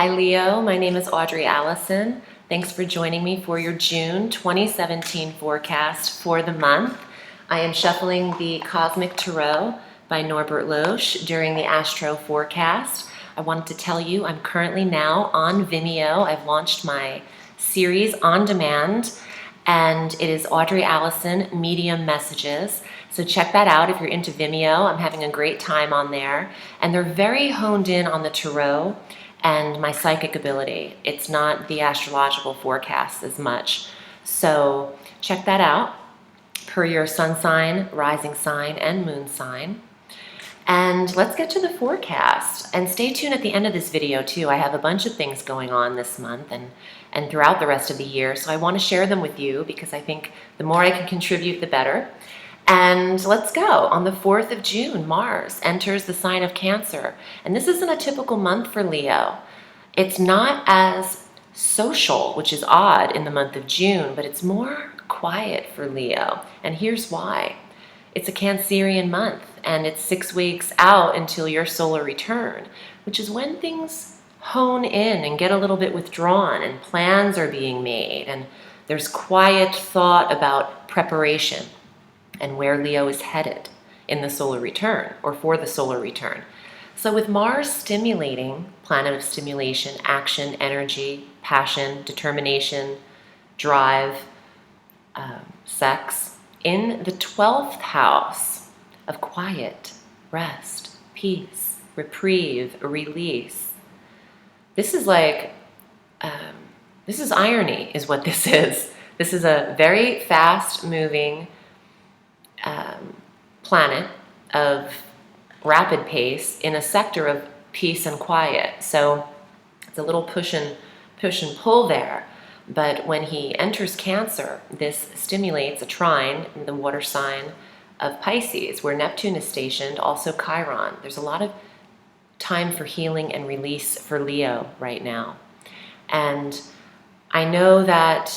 Hi Leo, my name is Audrey Alison. Thanks for joining me for your June 2017 forecast for the month. I am shuffling the Cosmic Tarot by Norbert Loesch during the Astro forecast. I wanted to tell you I'm currently now on Vimeo. I've launched my series on demand, and it is Audrey Alison Medium Messages. So check that out if you're into Vimeo. I'm having a great time on there, and they're very honed in on the tarot and my psychic ability. It's not the astrological forecast as much. So check that out per your sun sign, rising sign, and moon sign. And let's get to the forecast. And stay tuned at the end of this video too. I have a bunch of things going on this month and throughout the rest of the year. So I want to share them with you because I think the more I can contribute, the better. And let's go. On the 4th of June, Mars enters the sign of Cancer. And this isn't a typical month for Leo. It's not as social, which is odd in the month of June, but it's more quiet for Leo. And here's why. It's a Cancerian month, and it's 6 weeks out until your solar return, which is when things hone in and get a little bit withdrawn, and plans are being made, and there's quiet thought about preparation and where Leo is headed in the solar return, or for the solar return. So with Mars stimulating, planet of stimulation, action, energy, passion, determination, drive, sex, in the 12th house of quiet, rest, peace, reprieve, release. This is like, this is irony is what this is. This is a very fast moving planet of rapid pace in a sector of peace and quiet. So it's a little push and pull there. But when he enters Cancer, this stimulates a trine in the water sign of Pisces, where Neptune is stationed, also Chiron. There's a lot of time for healing and release for Leo right now. And I know that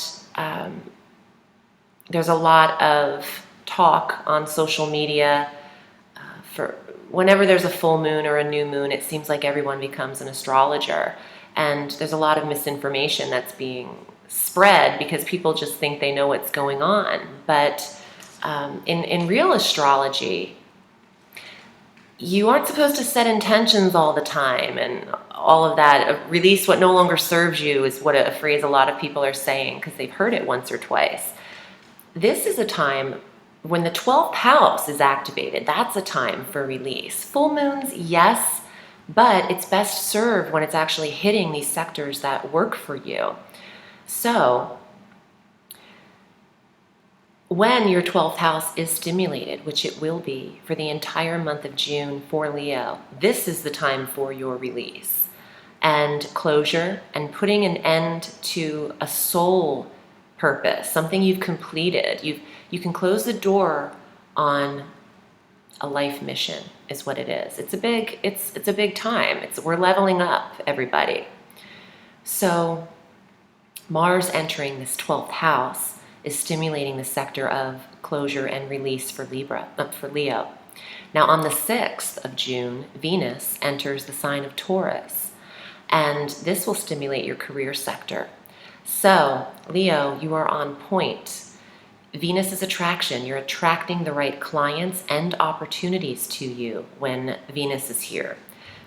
there's a lot of talk on social media for whenever there's a full moon or a new moon, it seems like everyone becomes an astrologer. And there's a lot of misinformation that's being spread because people just think they know what's going on. But in real astrology, you aren't supposed to set intentions all the time and all of that. Release what no longer serves you is what a phrase a lot of people are saying because they've heard it once or twice. This is a time when the 12th house is activated. That's a time for release. Full moons, yes, but it's best served when it's actually hitting these sectors that work for you. So when your 12th house is stimulated, which it will be for the entire month of June for Leo, this is the time for your release and closure and putting an end to a soul purpose, something you've completed. You can close the door on a life mission is what it is. It's a big time. We're leveling up, everybody. So Mars entering this 12th house is stimulating the sector of closure and release for Leo. Now on the 6th of June, Venus enters the sign of Taurus, and this will stimulate your career sector. So Leo, you are on point. Venus is attraction. You're attracting the right clients and opportunities to you when Venus is here,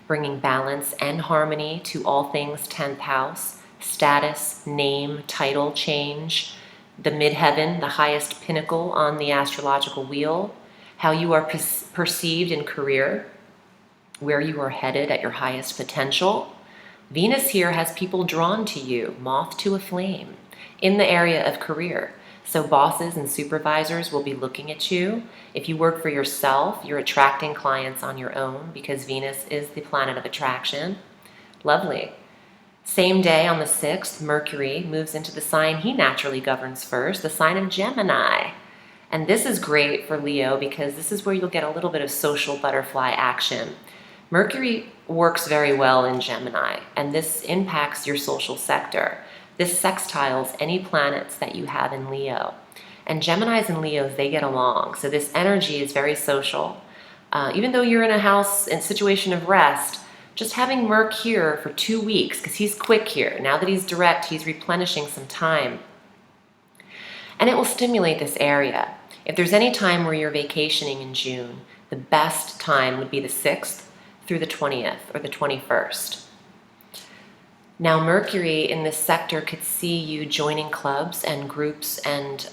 bringing balance and harmony to all things 10th house, status, name, title change, the midheaven, the highest pinnacle on the astrological wheel, how you are perceived in career, where you are headed at your highest potential. Venus here has people drawn to you, moth to a flame, in the area of career. So bosses and supervisors will be looking at you. If you work for yourself, you're attracting clients on your own because Venus is the planet of attraction. Lovely. Same day on the 6th, Mercury moves into the sign he naturally governs first, the sign of Gemini. And this is great for Leo because this is where you'll get a little bit of social butterfly action. Mercury works very well in Gemini, and this impacts your social sector. This sextiles any planets that you have in Leo. And Geminis and Leos, they get along. So this energy is very social. Even though you're in a house and situation of rest, just having Merc here for 2 weeks, because he's quick here. Now that he's direct, he's replenishing some time. And it will stimulate this area. If there's any time where you're vacationing in June, the best time would be the 6th through the 20th or the 21st. Now, Mercury in this sector could see you joining clubs and groups and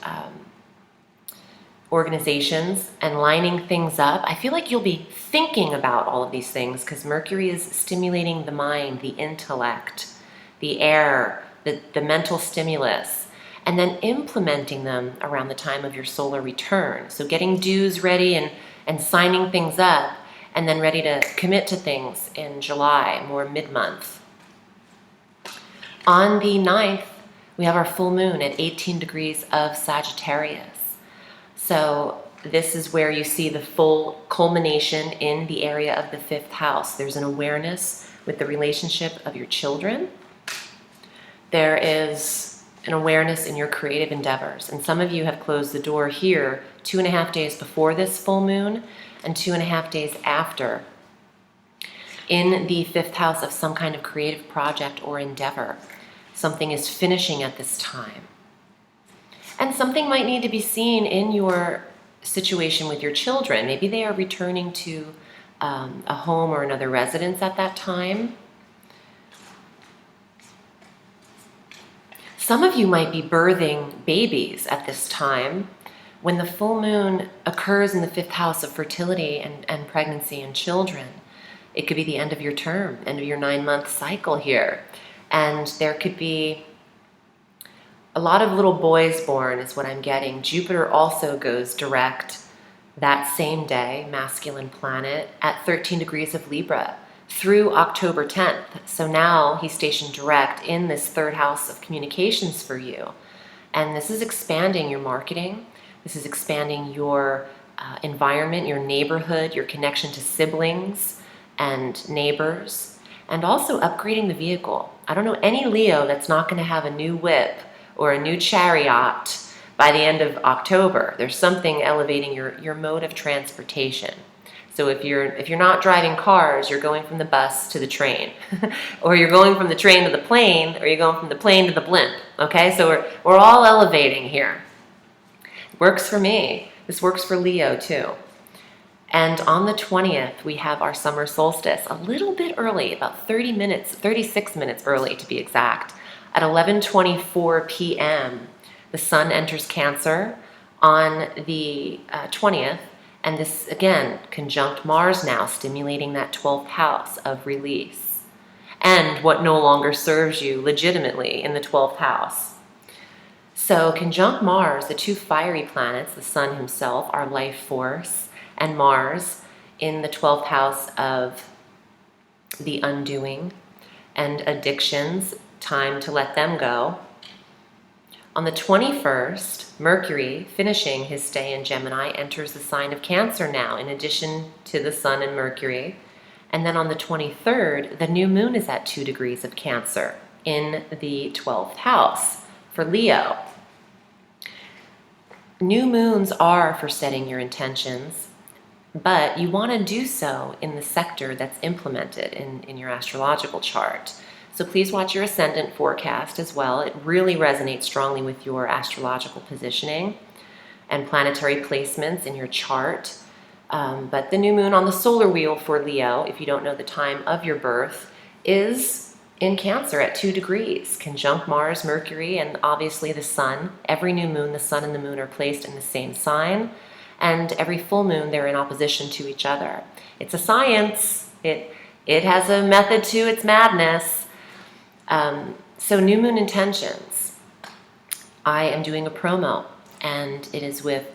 organizations and lining things up. I feel like you'll be thinking about all of these things because Mercury is stimulating the mind, the intellect, the air, the mental stimulus, and then implementing them around the time of your solar return. So getting dues ready and signing things up, and then ready to commit to things in July, more mid-month. On the 9th, we have our full moon at 18 degrees of Sagittarius. So this is where you see the full culmination in the area of the 5th house. There's an awareness with the relationship of your children. There is an awareness in your creative endeavors. And some of you have closed the door here 2.5 days before this full moon and 2.5 days after in the 5th house of some kind of creative project or endeavor. Something is finishing at this time. And something might need to be seen in your situation with your children. Maybe they are returning to a home or another residence at that time. Some of you might be birthing babies at this time. When the full moon occurs in the 5th house of fertility and pregnancy and children, it could be the end of your term, end of your 9-month cycle here. And there could be a lot of little boys born is what I'm getting. Jupiter also goes direct that same day, masculine planet, at 13 degrees of Libra through October 10th. So now he's stationed direct in this 3rd house of communications for you. And this is expanding your marketing. This is expanding your environment, your neighborhood, your connection to siblings and neighbors, and also upgrading the vehicle. I don't know any Leo that's not going to have a new whip or a new chariot by the end of October. There's something elevating your mode of transportation. So if you're not driving cars, you're going from the bus to the train, or you're going from the train to the plane, or you're going from the plane to the blimp. Okay, so we're all elevating here. Works for me. This works for Leo too. And on the 20th, we have our summer solstice, a little bit early, about 36 minutes early to be exact. At 11:24 p.m., the sun enters Cancer on the 20th, and this, again, conjunct Mars now, stimulating that 12th house of release, and what no longer serves you legitimately in the 12th house. So conjunct Mars, the 2 fiery planets, the sun himself, our life force, and Mars in the 12th house of the undoing and addictions, time to let them go. On the 21st, Mercury, finishing his stay in Gemini, enters the sign of Cancer now, in addition to the Sun and Mercury. And then on the 23rd, the new moon is at 2 degrees of Cancer in the 12th house for Leo. New moons are for setting your intentions, but you want to do so in the sector that's implemented in your astrological chart. So please watch your ascendant forecast as well. It really resonates strongly with your astrological positioning and planetary placements in your chart. But the new moon on the solar wheel for Leo, if you don't know the time of your birth, is in Cancer at 2 degrees, conjunct Mars, Mercury, and obviously the sun. Every new moon, the sun and the moon are placed in the same sign, and every full moon, they're in opposition to each other. It's a science. It has a method to its madness. So new moon intentions. I am doing a promo, and it is with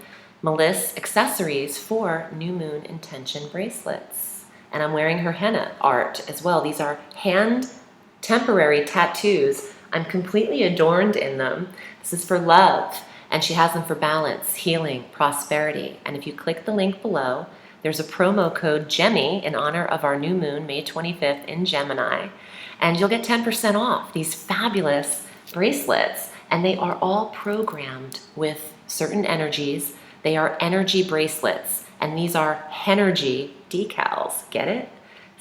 Melissa Accessories for new moon intention bracelets. And I'm wearing her henna art as well. These are hand temporary tattoos. I'm completely adorned in them. This is for love, and she has them for balance, healing, prosperity. And if you click the link below, there's a promo code GEMMY in honor of our new moon, May 25th in Gemini. And you'll get 10% off these fabulous bracelets. And they are all programmed with certain energies. They are energy bracelets. And these are HENERGIE decals. Get it?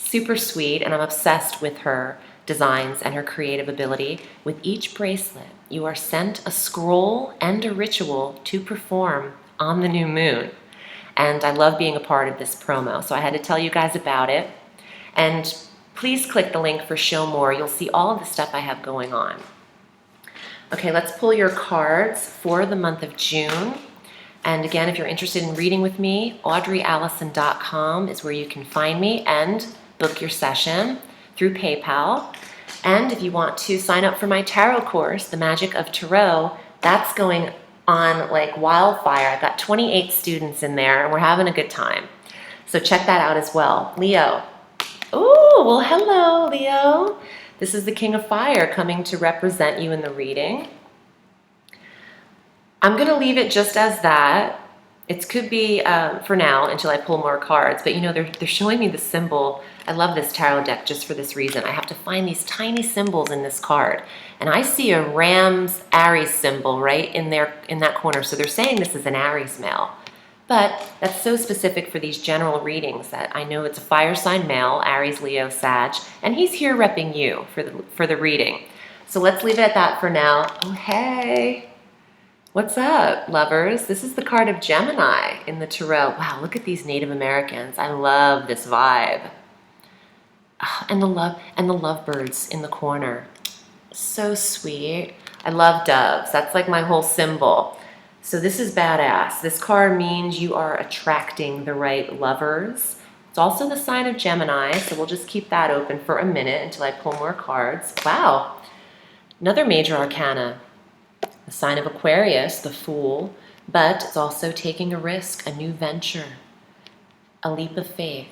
Super sweet, and I'm obsessed with her designs and her creative ability. With each bracelet, you are sent a scroll and a ritual to perform on the new moon. And I love being a part of this promo, so I had to tell you guys about it. And please click the link for show more. You'll see all of the stuff I have going on. Okay, let's pull your cards for the month of June. And again, if you're interested in reading with me, audreyalison.com is where you can find me and book your session through PayPal. And if you want to sign up for my tarot course, The Magic of Tarot, that's going on like wildfire. I've got 28 students in there and we're having a good time. So check that out as well. Leo. Oh, well, hello, Leo. This is the King of Fire coming to represent you in the reading. I'm going to leave it just as that. It could be for now until I pull more cards, but you know, they're showing me the symbol. I love this tarot deck just for this reason. I have to find these tiny symbols in this card. And I see a Ram's Aries symbol right in there in that corner. So they're saying this is an Aries male. But that's so specific for these general readings that I know it's a fire sign male, Aries, Leo, Sag, and he's here repping you for the reading. So let's leave it at that for now. Oh, hey. What's up, lovers? This is the card of Gemini in the Tarot. Wow, look at these Native Americans. I love this vibe. Oh, and the lovebirds in the corner. So sweet. I love doves. That's like my whole symbol. So this is badass. This card means you are attracting the right lovers. It's also the sign of Gemini, so we'll just keep that open for a minute until I pull more cards. Wow. Another major arcana. The sign of Aquarius, the Fool, but it's also taking a risk, a new venture, a leap of faith,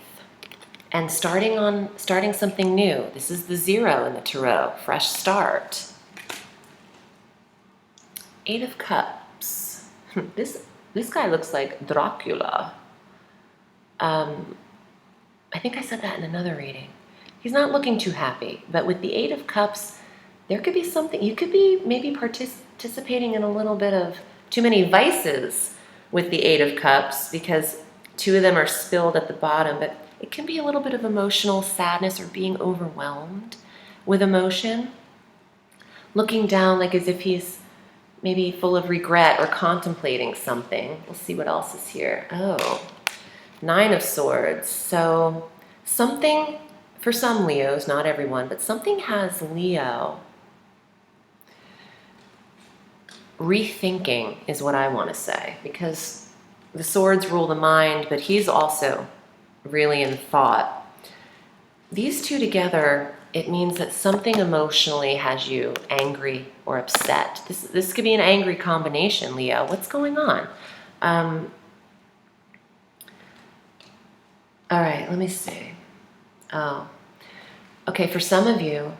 and starting something new. This is the 0 in the Tarot, fresh start. 8 of Cups. This guy looks like Dracula. I think I said that in another reading. He's not looking too happy, but with the 8 of Cups, there could be something, you could be maybe participating in a little bit of too many vices with the 8 of Cups because 2 of them are spilled at the bottom, but it can be a little bit of emotional sadness or being overwhelmed with emotion. Looking down like as if he's maybe full of regret or contemplating something. We'll see what else is here. Oh, 9 of Swords. So something, for some Leos, not everyone, but something has Leo rethinking is what I want to say, because the swords rule the mind, but he's also really in thought. These two together, it means that something emotionally has you angry or upset. This could be an angry combination, Leo. What's going on? All right, let me see. Oh, okay, for some of you,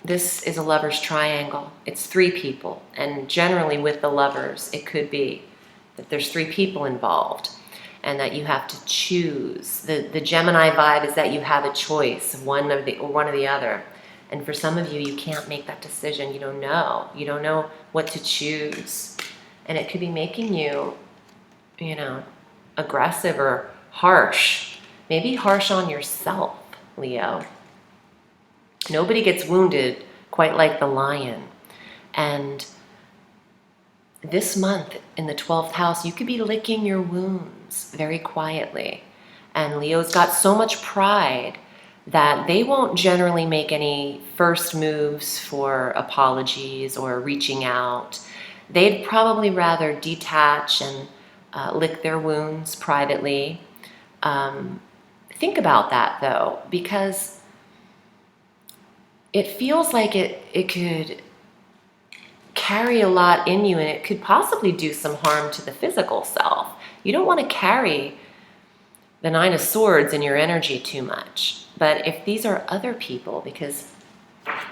this is a lover's triangle. It's 3 people, and generally with the lovers, it could be that there's 3 people involved and that you have to choose. The Gemini vibe is that you have a choice, one or the other. And for some of you, you can't make that decision. You don't know. You don't know what to choose. And it could be making you, you know, aggressive or harsh. Maybe harsh on yourself, Leo. Nobody gets wounded quite like the lion. And this month in the 12th house, you could be licking your wounds very quietly. And Leo's got so much pride that they won't generally make any first moves for apologies or reaching out. They'd probably rather detach and lick their wounds privately. Think about that though, because it feels like it could carry a lot in you, and it could possibly do some harm to the physical self. You don't want to carry the 9 of Swords in your energy too much. But if these are other people, because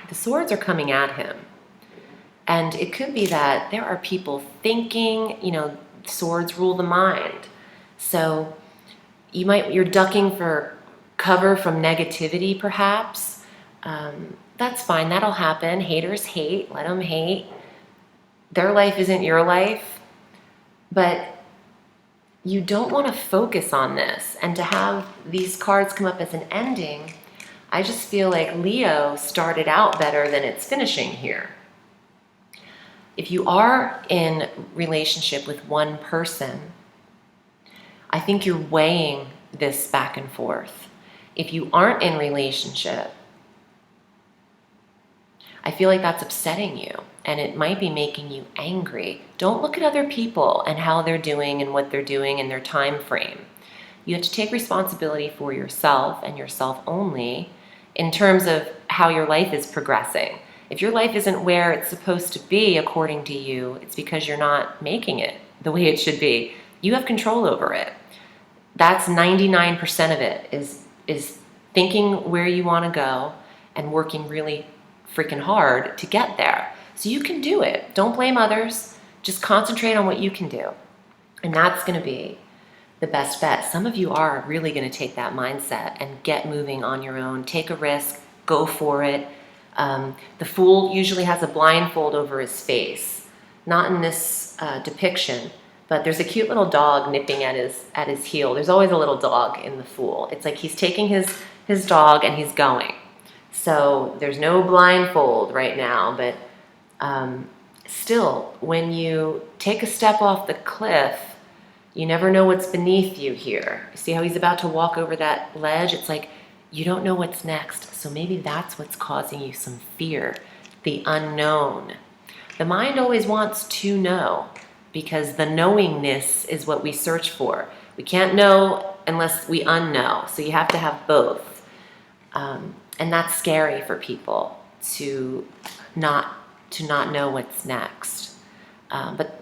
the swords are coming at him, and it could be that there are people thinking, you know, swords rule the mind. So you're ducking for cover from negativity, perhaps. That's fine, that'll happen. Haters hate, let them hate. Their life isn't your life. But you don't want to focus on this. And to have these cards come up as an ending, I just feel like Leo started out better than it's finishing here. If you are in relationship with one person, I think you're weighing this back and forth. If you aren't in relationship, I feel like that's upsetting you and it might be making you angry. Don't look at other people and how they're doing and what they're doing in their time frame. You have to take responsibility for yourself and yourself only in terms of how your life is progressing. If your life isn't where it's supposed to be according to you, it's because you're not making it the way it should be. You have control over it. That's 99% of it is thinking where you want to go and working really freaking hard to get there. So you can do it. Don't blame others. Just concentrate on what you can do. And that's going to be the best bet. Some of you are really going to take that mindset and get moving on your own. Take a risk. Go for it. The Fool usually has a blindfold over his face. Not in this depiction, but there's a cute little dog nipping at his heel. There's always a little dog in the Fool. It's like he's taking his dog and he's going. So there's no blindfold right now, but still, when you take a step off the cliff, you never know what's beneath you here. See how he's about to walk over that ledge? It's like you don't know what's next. So maybe that's what's causing you some fear, the unknown. The mind always wants to know because the knowingness is what we search for. We can't know unless we unknow. So you have to have both. And that's scary for people to not know what's next. But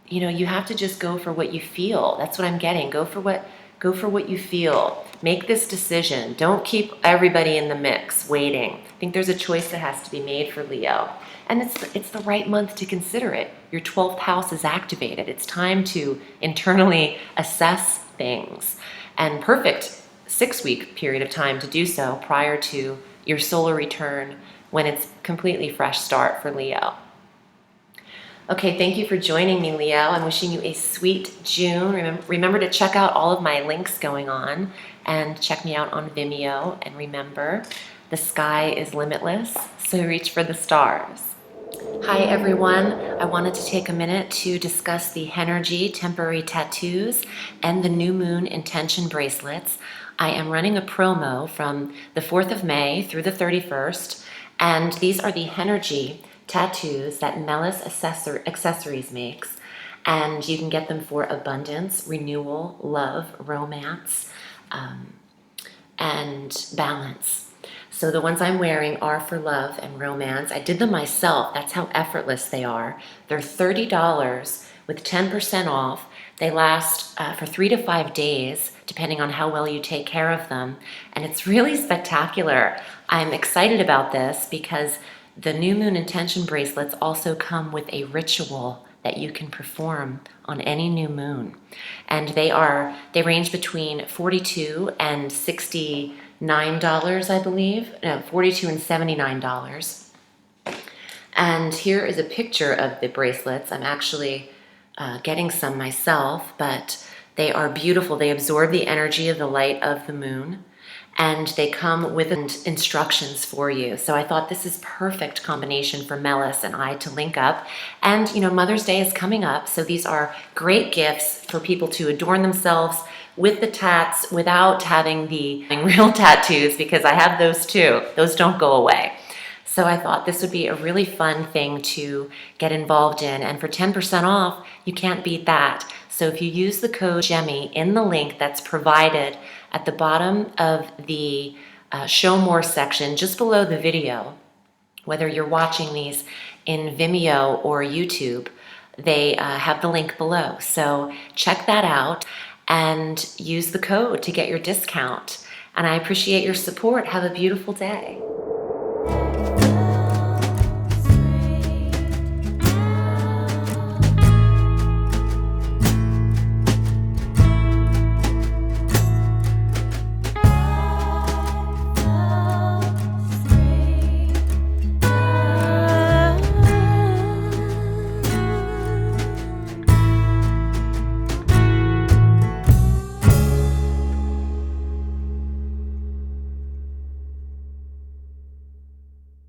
you have to just go for what you feel. That's what I'm getting. Go for what you feel. Make this decision. Don't keep everybody in the mix waiting. I think there's a choice that has to be made for Leo. And it's the right month to consider it. Your 12th house is activated. It's time to internally assess things. And perfect 6-week period of time to do so prior to your solar return when it's completely fresh start for Leo. Okay, thank you for joining me, Leo. I'm wishing you a sweet June. Remember to check out all of my links going on and check me out on Vimeo. And remember, the sky is limitless, so reach for the stars. Hi everyone, I wanted to take a minute to discuss the HENERGIE temporary tattoos and the new moon intention bracelets. I am running a promo from the 4th of May through the 31st, and these are the HENERGIE tattoos that Melis Accessories makes, and you can get them for abundance, renewal, love, romance, and balance. So the ones I'm wearing are for love and romance. I did them myself. That's how effortless they are. They're $30 with 10% off. They last for 3 to 5 days, depending on how well you take care of them. And it's really spectacular. I'm excited about this because the new moon intention bracelets also come with a ritual that you can perform on any new moon. And they range between $42 and $69, I believe. No, $42 and $79. And here is a picture of the bracelets. I'm actually getting some myself, but they are beautiful. They absorb the energy of the light of the moon, and they come with instructions for you. So I thought this is perfect combination for Melis and I to link up. And Mother's Day is coming up, so these are great gifts for people to adorn themselves with the tats without having the real tattoos, because I have those too. Those don't go away. So I thought this would be a really fun thing to get involved in. And for 10% off, you can't beat that. So if you use the code GEMMY in the link that's provided at the bottom of the Show More section, just below the video, whether you're watching these in Vimeo or YouTube, they have the link below. So check that out and use the code to get your discount. And I appreciate your support. Have a beautiful day.